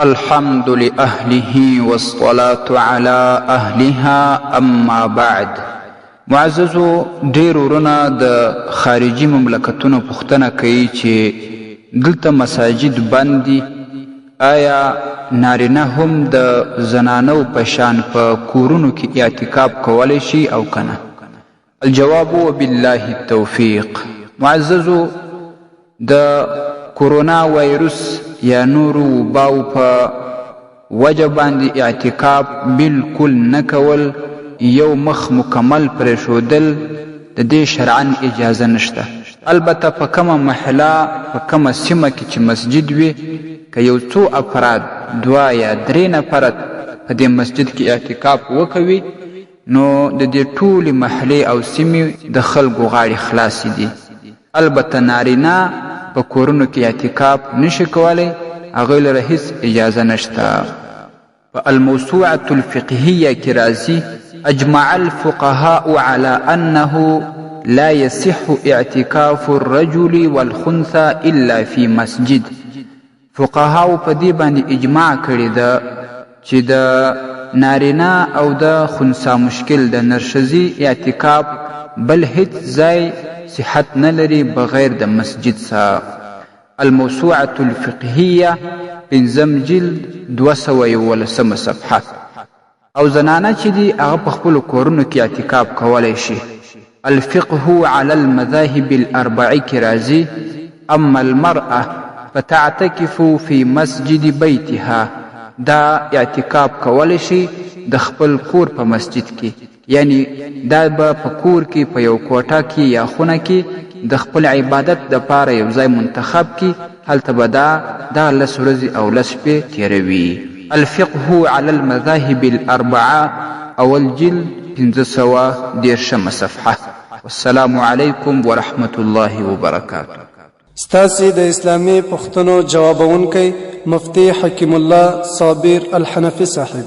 الحمد لأهله والصلاة على أهلها أما بعد. معززو ډیر ورونه د خارجي مملکتونو پوښتنه کوي چې دلته مساجد بند دي، آیا نارینه هم د زنانو په شان په کورونو کې اعتکاف کولی شي او کنه؟ الجواب وبالله التوفیق. معززو د کورونا وایروس یا نورو وباو په وجه باندې اعتکاف بالکل نه کول، یو مخ مکمل پرېښودل د دې شرعاً اجازه نشته. البته په کومه محله په کومه سیمه کې چې مسجد وي، که یو څو افراد 2 یا 3 نفره په دې مسجد کې اعتکاف وکوي، نو د دې ټولې محلې او سیمې د خلکو غاړې خلاصې دي. البته نارینه په کورونو کې اعتکاف نشي کولی، هغوی لره هیڅ اجازه نشته. په الموسوعة الفقهیه کې راځي: اجمع الفقهاء على انه لا يصح اعتكاف الرجل والخنثى الا في مسجد. فقهاو په دې باندې اجماع کړی ده چې د نارینه او د خنثی مشکل د نرښځي اعتکاف بل هیڅ ځای صحت نه لري بغیر د مسجد څخه. الموسوعة الفقهیه 5 جلد 211 صفحه. او زنانه چې دي هغه په خپلو کورونو کې اعتکاف کولی شي. الفقه على المذاهب الاربع کې راځي: اما المرأة فتعتکف فی مسجد بیتها. دا اعتکاف کولی شي د خپل کور په مسجد کې، یعنی دا به په کور کې په یو کوټه کې یا خونه کې د خپل عبادت دپاره یو ځای منتخب کی، هلته به دا 10 ورځې او 10 شپې تیروي. الفقه على المذاهب الاربعه اول جلد 510 صفحه. والسلام علیکم ورحمة الله وبرکاته. ستاسې د اسلامي پوښتنو جوابونکی مفتی حکیم الله صابر الحنفي صاحب.